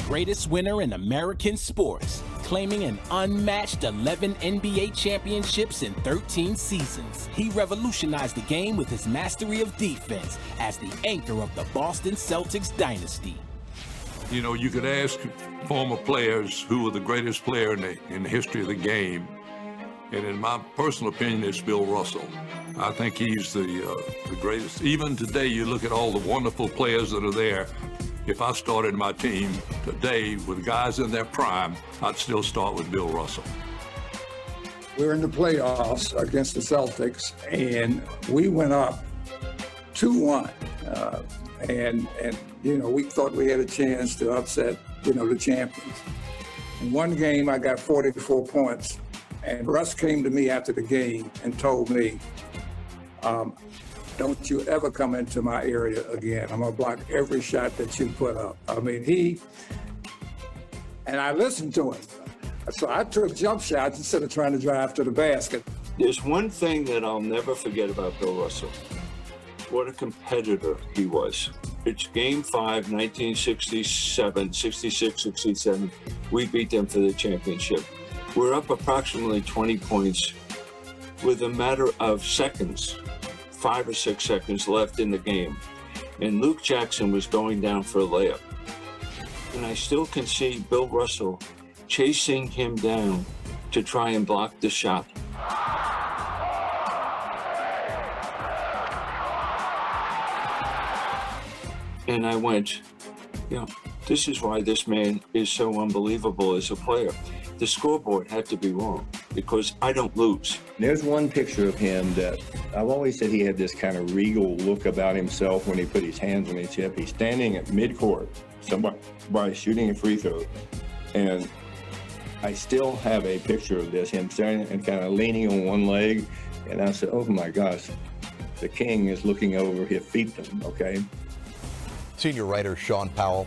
greatest winner in American sports, claiming an unmatched 11 NBA championships in 13 seasons. He revolutionized the game with his mastery of defense as the anchor of the Boston Celtics dynasty. You know, you could ask former players who were the greatest player in the history of the game, and in my personal opinion, it's Bill Russell. I think he's the greatest. Even today, you look at all the wonderful players that are there. If I started my team today with guys in their prime, I'd still start with Bill Russell. We're in the playoffs against the Celtics, and we went up 2-1. And you know, we thought we had a chance to upset, you know, the champions. In one game, I got 44 points, and Russ came to me after the game and told me, don't you ever come into my area again. I'm gonna block every shot that you put up. I mean, and I listened to him. So I took jump shots instead of trying to drive to the basket. There's one thing that I'll never forget about Bill Russell. What a competitor he was. It's Game 5, 1967, 66, 67. We beat them for the championship. We're up approximately 20 points with a matter of seconds, 5 or 6 seconds left in the game. And Luke Jackson was going down for a layup. And I still can see Bill Russell chasing him down to try and block the shot. And I went, you know, this is why this man is so unbelievable as a player. The scoreboard had to be wrong because I don't lose. There's one picture of him that I've always said he had this kind of regal look about himself when he put his hands on his hip. He's standing at midcourt, somebody shooting a free throw. And I still have a picture of this, him standing and kind of leaning on one leg. And I said, oh my gosh, the king is looking over his fiefdom, okay? Senior writer Sean Powell,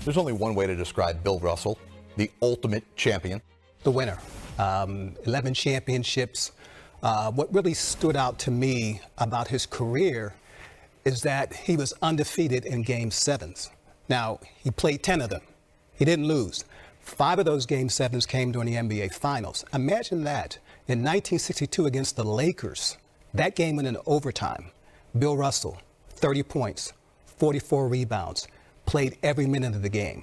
there's only one way to describe Bill Russell, the ultimate champion. The winner, 11 championships. What really stood out to me about his career is that he was undefeated in Game 7s. Now, he played 10 of them. He didn't lose. 5 of those Game 7s came during the NBA Finals. Imagine that. In 1962 against the Lakers, that game went in overtime. Bill Russell, 30 points, 44 rebounds, played every minute of the game.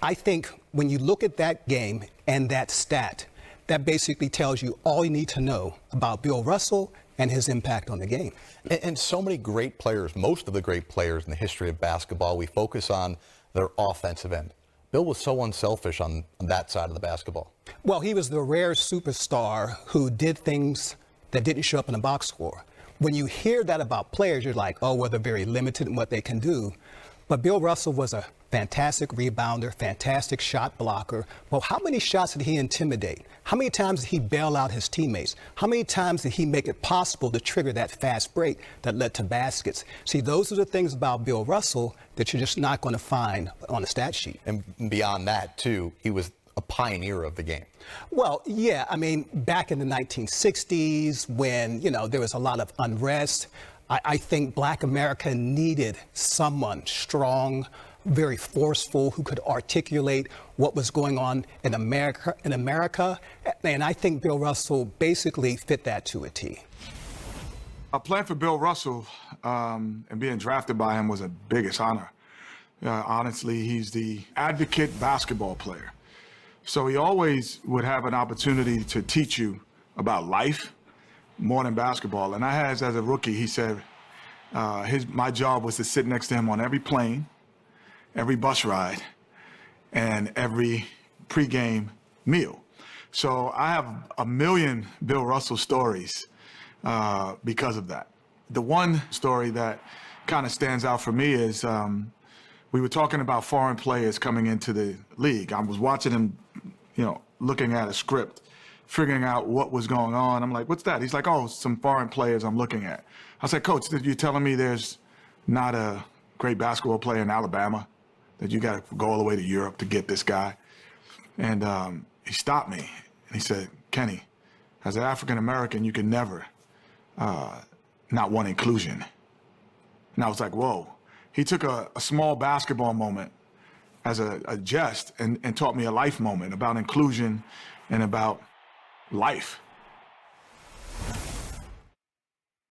I think when you look at that game and that stat, that basically tells you all you need to know about Bill Russell and his impact on the game. And so many great players, most of the great players in the history of basketball, we focus on their offensive end. Bill was so unselfish on that side of the basketball. Well, he was the rare superstar who did things that didn't show up in a box score. When you hear that about players, you're like, oh, well, they're very limited in what they can do. But Bill Russell was a fantastic rebounder, fantastic shot blocker. Well, how many shots did he intimidate? How many times did he bail out his teammates? How many times did he make it possible to trigger that fast break that led to baskets? See, those are the things about Bill Russell that you're just not going to find on a stat sheet. And beyond that, too, he was a pioneer of the game. Well, yeah, I mean, back in the 1960s when, you know, there was a lot of unrest, I think Black America needed someone strong, very forceful, who could articulate what was going on in America. And I think Bill Russell basically fit that to a T. Playing for Bill Russell and being drafted by him was a biggest honor. Honestly, he's the advocate basketball player. So he always would have an opportunity to teach you about life more than basketball. And as a rookie, he said my job was to sit next to him on every plane, every bus ride, and every pregame meal. So I have a million Bill Russell stories because of that. The one story that kind of stands out for me is we were talking about foreign players coming into the league. I was watching him, you know, looking at a script, figuring out what was going on. I'm like, what's that? He's like, oh, some foreign players I'm looking at. I said, Coach, you're telling me there's not a great basketball player in Alabama, that you got to go all the way to Europe to get this guy? And he stopped me and he said, Kenny, as an African-American, you can never not want inclusion. And I was like, whoa. He took a small basketball moment as a jest and taught me a life moment about inclusion and about life.